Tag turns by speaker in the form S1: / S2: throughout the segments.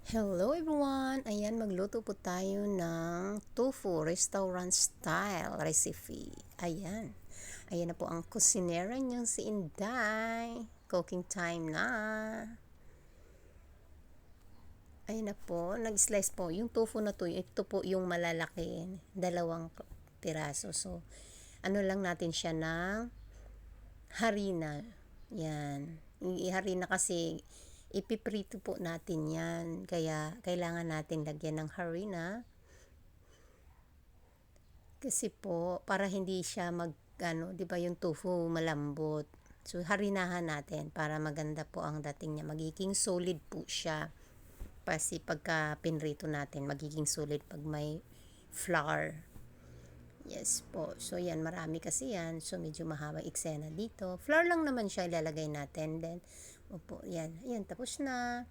S1: Hello everyone! Ayan, magluto po tayo ng tofu restaurant style recipe. Ayan. Ayan na po ang kusinera niyong si Inday. Cooking time na. Ayan na po. Nag-slice po. Yung tofu na to, ito po yung malalaki. 2 piraso. So, ano lang natin siya ng harina. Yan. Harina kasi ipiprito po natin yan. Kaya kailangan natin lagyan ng harina. Kasi po, para hindi siya di ba yung tofu malambot. So, harinahan natin para maganda po ang dating niya. Magiging solid po siya. Kasi pagka pinrito natin, magiging solid pag may flour. Yes po. So, yan. Marami kasi yan. So, medyo mahaba eksena dito. Flour lang naman siya ilalagay natin. Then, opo, yan. Ayan, tapos na.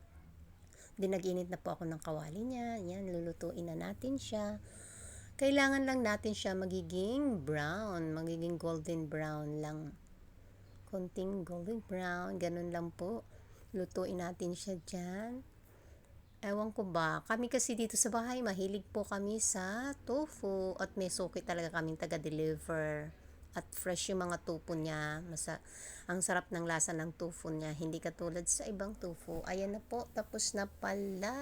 S1: Then, nag-init na po ako ng kawali niya. Yan, lulutuin na natin siya. Kailangan lang natin siya magiging brown. Magiging golden brown lang. Konting golden brown. Ganun lang po. Lutuin natin siya dyan. Ewan ko ba, kami kasi dito sa bahay, mahilig po kami sa tofu at may suki talaga kaming taga-deliver. At fresh yung mga tofu niya. Ang sarap ng lasa ng tofu niya. Hindi katulad sa ibang tofu. Ayan na po, tapos na pala.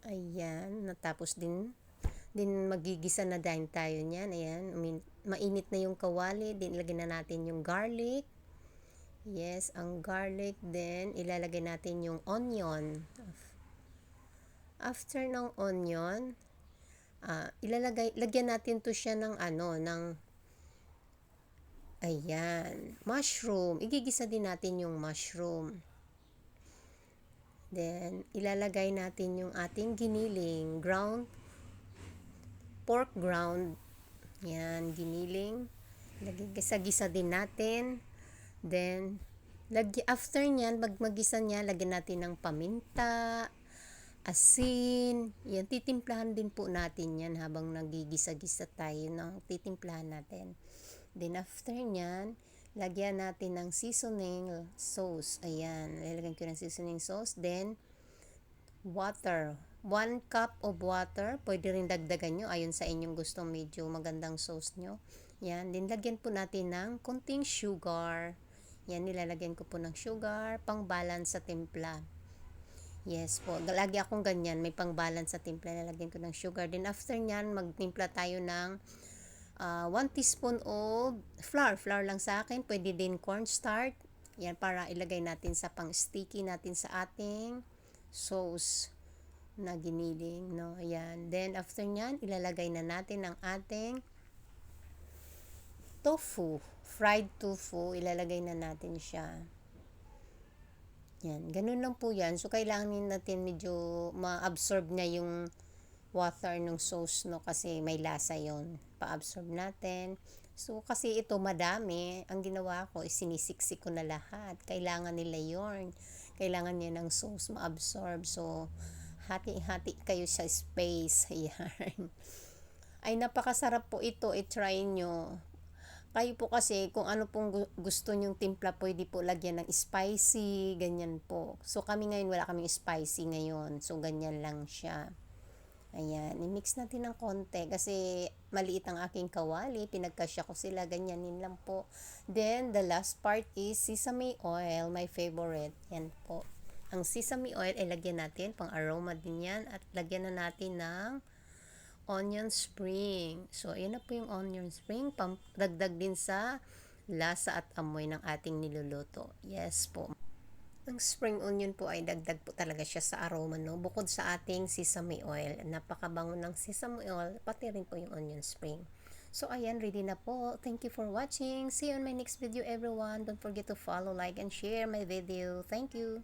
S1: Ayan, natapos din. Din magigisa na din tayo niyan. Ayan, mainit na yung kawali. Din ilagay na natin yung garlic. Yes, ang garlic. Then, ilalagay natin yung onion. After ng onion, lagyan natin to siya ng ayan, mushroom. Igigisa din natin yung mushroom. Then, ilalagay natin yung ating giniling, pork ground. Yan, giniling. Gisa-gisa din natin. Then, after nyan, magisa niya, lagyan natin ng paminta, asin. Yan, titimplahan din po natin yan habang nagigisa-gisa tayo. Titimplahan natin. Then, after nyan, lagyan natin ng seasoning sauce. Ayan, lalagyan ko ng seasoning sauce. Then, water. 1 cup of water. Pwede rin dagdagan nyo ayon sa inyong gustong medyo magandang sauce nyo. Yan, din lagyan po natin ng konting sugar. Yan, nilalagyan ko po ng sugar, pang-balance sa timpla. Yes po, lagi akong ganyan, may pang-balance sa timpla, nilalagyan ko ng sugar. Then after nyan, magtimpla tayo ng 1 teaspoon of flour. Flour lang sa akin, pwede din cornstarch. Yan, para ilagay natin sa pang-sticky natin sa ating sauce na giniling, no? Ayan. Then after nyan, ilalagay na natin ang ating tofu, fried tofu, ilalagay na natin siya. Yan, ganun lang po yan. So, kailangan natin medyo ma-absorb niya yung water ng sauce, no? Kasi may lasa yon. Pa-absorb natin. So, kasi ito madami, ang ginawa ko is sinisiksik ko na lahat. Kailangan nila yon. Kailangan niya ng sauce ma-absorb. So, hati-hati kayo sa space. Ayan. Ay, napakasarap po ito. I-try nyo. Kayo po kasi kung ano pong gusto nyong timpla, pwede po lagyan ng spicy, ganyan po. So kami ngayon wala kaming spicy ngayon. So ganyan lang siya. Ayan, i-mix natin ng konti kasi maliit ang aking kawali, pinagkasya ko sila, ganyanin lang po. Then the last part is sesame oil, my favorite. Yan po. Ang sesame oil ay lagyan natin, pang aroma din yan, at lagyan na natin ng onion spring. So, ayan na po yung onion spring. Dagdag din sa lasa at amoy ng ating niluluto. Yes po. Ang spring onion po ay dagdag po talaga siya sa aroma, no? Bukod sa ating sesame oil. Napakabango ng sesame oil, pati rin po yung onion spring. So, ayan, ready na po. Thank you for watching. See you on my next video, everyone. Don't forget to follow, like, and share my video. Thank you.